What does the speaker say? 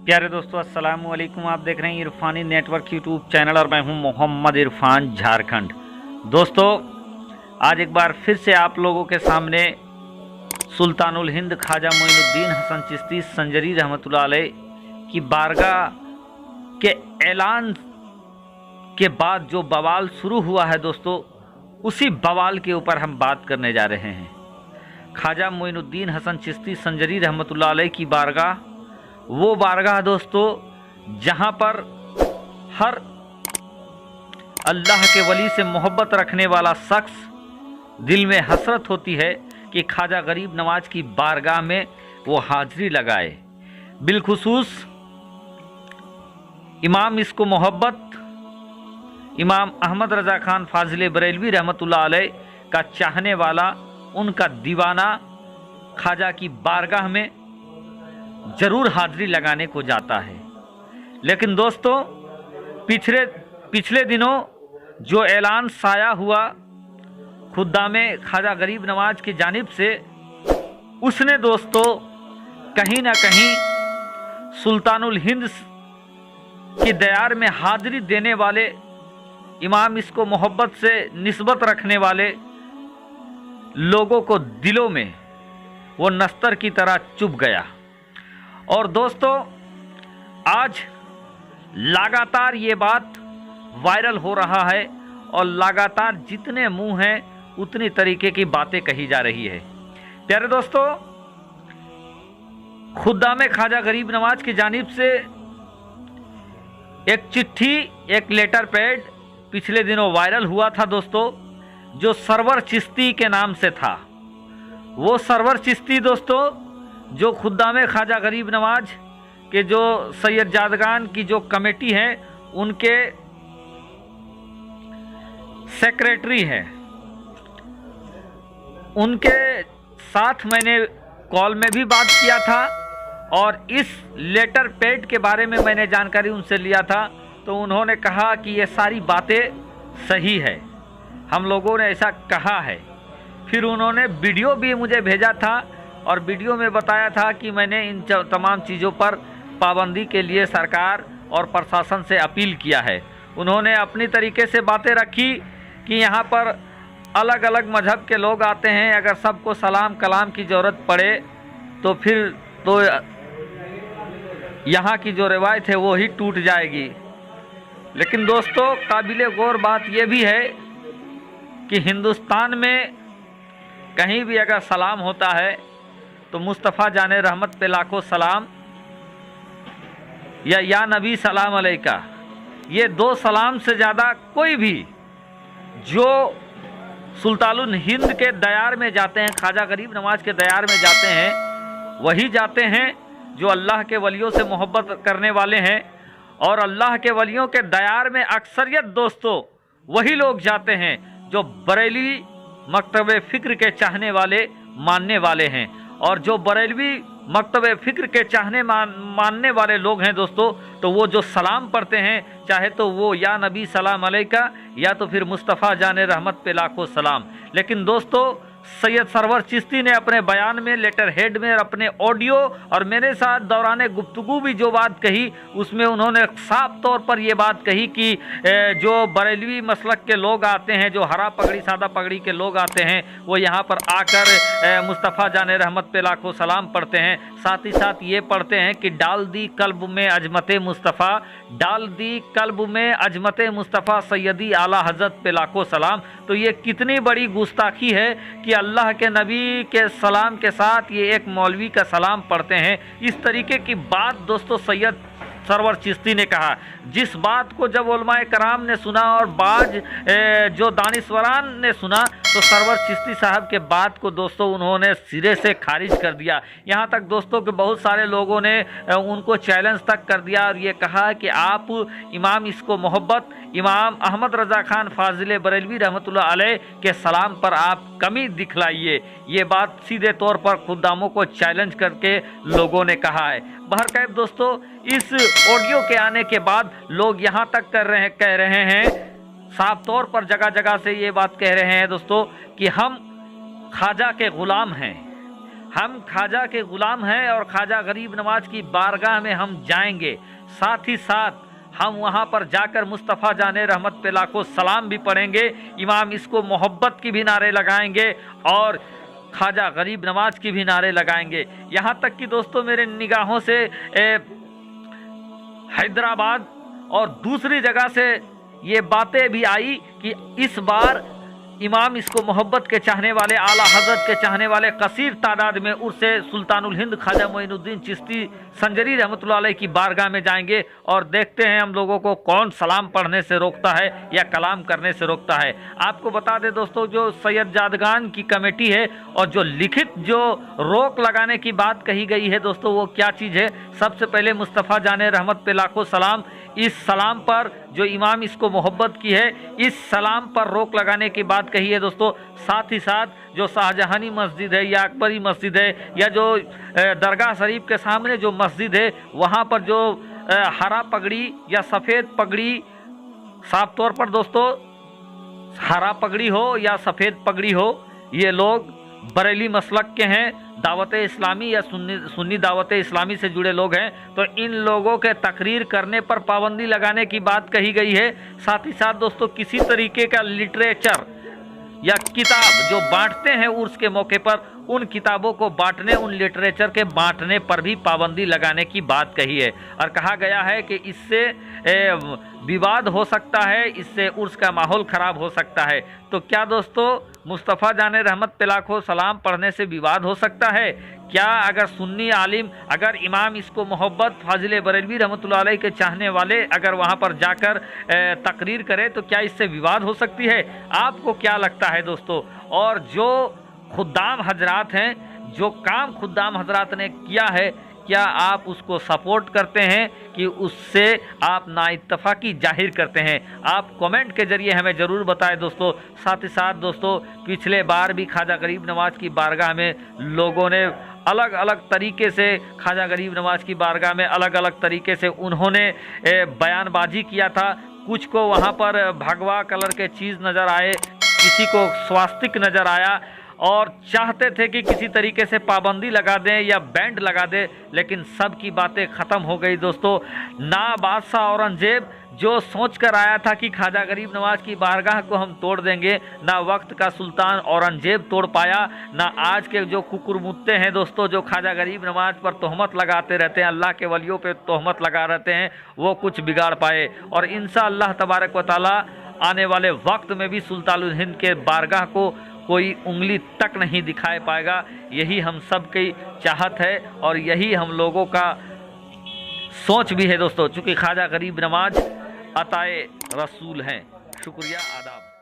प्यारे दोस्तों, अस्सलाम वालेकुम। आप देख रहे हैं इरफानी नेटवर्क यूट्यूब चैनल और मैं हूं मोहम्मद इरफान, झारखंड। दोस्तों, आज एक बार फिर से आप लोगों के सामने सुल्तानुल हिंद ख्वाजा मोइनुद्दीन हसन चिश्ती संजरी रहमतुल्लाह अलैह की बारगाह के ऐलान के बाद जो बवाल शुरू हुआ है दोस्तों, उसी बवाल के ऊपर हम बात करने जा रहे हैं। ख्वाजा मोइनुद्दीन हसन चिश्ती संजरी रहमतुल्लाह अलैह की बारगाह, वो बारगाह दोस्तों जहाँ पर हर अल्लाह के वली से मोहब्बत रखने वाला शख्स दिल में हसरत होती है कि ख्वाजा गरीब नवाज की बारगाह में वो हाजिरी लगाए। बिलखुसूस इमाम इसको मोहब्बत इमाम अहमद रज़ा खान फाजिल बरेलवी रहमतुल्लाह अलैह का चाहने वाला, उनका दीवाना ख्वाजा की बारगाह में ज़रूर हाजिरी लगाने को जाता है। लेकिन दोस्तों, पिछले दिनों जो ऐलान साया हुआ खुद्दामे ख्वाजा गरीब नवाज की जानिब से, उसने दोस्तों कहीं ना कहीं सुल्तानुल हिंद की दयार में हाजिरी देने वाले, इमाम इसको मोहब्बत से निस्बत रखने वाले लोगों को दिलों में वो नस्तर की तरह चुभ गया। और दोस्तों, आज लगातार ये बात वायरल हो रहा है और लगातार जितने मुंह हैं उतनी तरीके की बातें कही जा रही है। प्यारे दोस्तों, खुद्दामे ख्वाजा गरीब नवाज की जानिब से एक चिट्ठी, एक लेटर पैड पिछले दिनों वायरल हुआ था दोस्तों, जो सरवर चिश्ती के नाम से था। वो सरवर चिश्ती दोस्तों, जो खुद्दामे ख्वाजा गरीब नवाज के जो सैयद जादगान की जो कमेटी है, उनके सेक्रेटरी हैं। उनके साथ मैंने कॉल में भी बात किया था और इस लेटर पैड के बारे में मैंने जानकारी उनसे लिया था। तो उन्होंने कहा कि ये सारी बातें सही है, हम लोगों ने ऐसा कहा है। फिर उन्होंने वीडियो भी मुझे भेजा था और वीडियो में बताया था कि मैंने इन तमाम चीज़ों पर पाबंदी के लिए सरकार और प्रशासन से अपील किया है। उन्होंने अपनी तरीके से बातें रखी कि यहाँ पर अलग अलग मजहब के लोग आते हैं, अगर सबको सलाम कलाम की ज़रूरत पड़े तो फिर तो यहाँ की जो रिवायत है वो ही टूट जाएगी। लेकिन दोस्तों, काबिले गौर बात यह भी है कि हिंदुस्तान में कहीं भी अगर सलाम होता है तो मुस्तफ़ा जाने रहमत पे लाखों सलाम या नबी सलाम अलैका, ये दो सलाम से ज़्यादा कोई भी जो सुल्तानुल हिंद के दयार में जाते हैं, ख्वाजा गरीब नवाज के दयार में जाते हैं, वही जाते हैं जो अल्लाह के वलियों से मोहब्बत करने वाले हैं। और अल्लाह के वलियों के दयार में अक्सरियत दोस्तों वही लोग जाते हैं जो बरेलवी मकतब फ़िक्र के चाहने वाले, मानने वाले हैं। और जो बरेलवी मकतब फ़िक्र के चाहने मानने वाले लोग हैं दोस्तों, तो वो जो सलाम पढ़ते हैं, चाहे तो वो या नबी सलाम अलैका या तो फिर मुस्तफ़ा जाने रहमत पे लाखों सलाम। लेकिन दोस्तों, सैयद सरवर चिश्ती ने अपने बयान में, लेटर हेड में, अपने ऑडियो और मेरे साथ दौरान गुफ्तगू भी जो बात कही, उसमें उन्होंने साफ तौर पर ये बात कही कि जो बरेलवी मसलक के लोग आते हैं, जो हरा पगड़ी सादा पगड़ी के लोग आते हैं, वो यहाँ पर आकर मुस्तफ़ा जाने रहमत पे लाखों सलाम पढ़ते हैं। साथ ही साथ ये पढ़ते हैं कि डाल दी कल्ब में अजमत मुस्तफ़ा, डाल दी कल्ब में अजमत मुस्तफ़ा सैयदी आला हज़रत पे लाखों सलाम। तो ये कितनी बड़ी गुस्ताखी है कि अल्लाह के नबी के सलाम के साथ ये एक मौलवी का सलाम पढ़ते हैं। इस तरीके की बात दोस्तों सैयद सरवर चिश्ती ने कहा, जिस बात को जब उलमाए कराम ने सुना और बाज जो दानिश्वरान ने सुना, तो सरवर चिश्ती साहब के बात को दोस्तों उन्होंने सिरे से खारिज कर दिया। यहाँ तक दोस्तों कि बहुत सारे लोगों ने उनको चैलेंज तक कर दिया और ये कहा कि आप इमाम इसको मोहब्बत इमाम अहमद रज़ा खान फाजिल बरेलवी रहमतुल्लाह अलैह के सलाम पर आप कमी दिखलाइए। ये बात सीधे तौर पर खुद्दामों को चैलेंज करके लोगों ने कहा है। बहरकैफ दोस्तों, इस ऑडियो के आने के बाद लोग यहाँ तक कह रहे हैं, साफ तौर पर जगह जगह से ये बात कह रहे हैं दोस्तों कि हम ख्वाजा के ग़ुलाम हैं, हम ख्वाजा के गुलाम हैं और ख्वाजा गरीब नवाज की बारगाह में हम जाएंगे। साथ ही साथ हम वहाँ पर जाकर मुस्तफ़ा जाने रहमत पे लाखों सलाम भी पढ़ेंगे, इमाम इसको मोहब्बत की भी नारे लगाएंगे और ख्वाजा गरीब नवाज की भी नारे लगाएंगे। यहाँ तक कि दोस्तों मेरे निगाहों से हैदराबाद और दूसरी जगह से ये बातें भी आई कि इस बार इमाम इसको मोहब्बत के चाहने वाले, आला हजरत के चाहने वाले कसीर तादाद में उर्से सुल्तानुल हिंद ख्वाजा मोइनुद्दीन चिश्ती संजरी रहमतुल्लाह अलैह की बारगाह में जाएंगे और देखते हैं हम लोगों को कौन सलाम पढ़ने से रोकता है या कलाम करने से रोकता है। आपको बता दें दोस्तों, जो सैयद जादगान की कमेटी है और जो लिखित जो रोक लगाने की बात कही गई है दोस्तों, वो क्या चीज़ है। सबसे पहले मुस्तफ़ा जाने रहमत पे लाखों सलाम, इस सलाम पर जो इमाम इसको मोहब्बत की है, इस सलाम पर रोक लगाने की बात कही है दोस्तों। साथ ही साथ जो शाहजहानी मस्जिद है या अकबरी मस्जिद है या जो दरगाह शरीफ के सामने जो मस्जिद है, वहाँ पर जो हरा पगड़ी या सफ़ेद पगड़ी, साफ तौर पर दोस्तों हरा पगड़ी हो या सफ़ेद पगड़ी हो, ये लोग बरेली मसलक के हैं, दावत इस्लामी या सुन्नी दावत इस्लामी से जुड़े लोग हैं, तो इन लोगों के तकरीर करने पर पाबंदी लगाने की बात कही गई है। साथ ही साथ दोस्तों किसी तरीके का लिटरेचर या किताब जो बांटते हैं उर्स के मौके पर, उन किताबों को बांटने, उन लिटरेचर के बांटने पर भी पाबंदी लगाने की बात कही है और कहा गया है कि इससे विवाद हो सकता है, इससे उर्स का माहौल ख़राब हो सकता है। तो क्या दोस्तों मुस्तफ़ा जाने रहमत पे लाखों सलाम पढ़ने से विवाद हो सकता है? क्या अगर सुन्नी आलिम, अगर इमाम इसको मोहब्बत फाजिल बरेलवी रहमतुल्लाह अलैह के चाहने वाले अगर वहाँ पर जाकर तकरीर करे तो क्या इससे विवाद हो सकती है? आपको क्या लगता है दोस्तों? और जो खुद्दाम हजरात हैं, जो काम खुद्दाम हजरात ने किया है, क्या आप उसको सपोर्ट करते हैं कि उससे आप नाइत्तफ़ाक़ी जाहिर करते हैं? आप कमेंट के ज़रिए हमें ज़रूर बताएं दोस्तों। साथ ही साथ दोस्तों पिछले बार भी ख्वाजा गरीब नवाज की बारगाह में लोगों ने अलग अलग तरीके से, ख्वाजा गरीब नवाज की बारगाह में अलग अलग तरीके से उन्होंने बयानबाजी किया था। कुछ को वहाँ पर भगवा कलर के चीज़ नज़र आए, किसी को स्वास्तिक नज़र आया और चाहते थे कि किसी तरीके से पाबंदी लगा दें या बैंड लगा दें, लेकिन सब की बातें ख़त्म हो गई दोस्तों। ना बादशाह औरंगजेब जो सोच कर आया था कि ख्वाजा गरीब नवाज की बारगाह को हम तोड़ देंगे, ना वक्त का सुल्तान औरंगजेब तोड़ पाया, ना आज के जो कुकुरमुत्ते हैं दोस्तों, जो ख्वाजा गरीब नवाज पर तोहमत लगाते रहते हैं, अल्लाह के वलियों पे तोहमत लगा रहते हैं, वो कुछ बिगाड़ पाए। और इंशाअल्लाह तबारक व तआला आने वाले वक्त में भी सुल्तानुल हिंद के बारगाह को कोई उंगली तक नहीं दिखाए पाएगा। यही हम सब की चाहत है और यही हम लोगों का सोच भी है दोस्तों, चूँकि ख्वाजा गरीब नवाज अताए रसूल हैं। शुक्रिया, आदाब।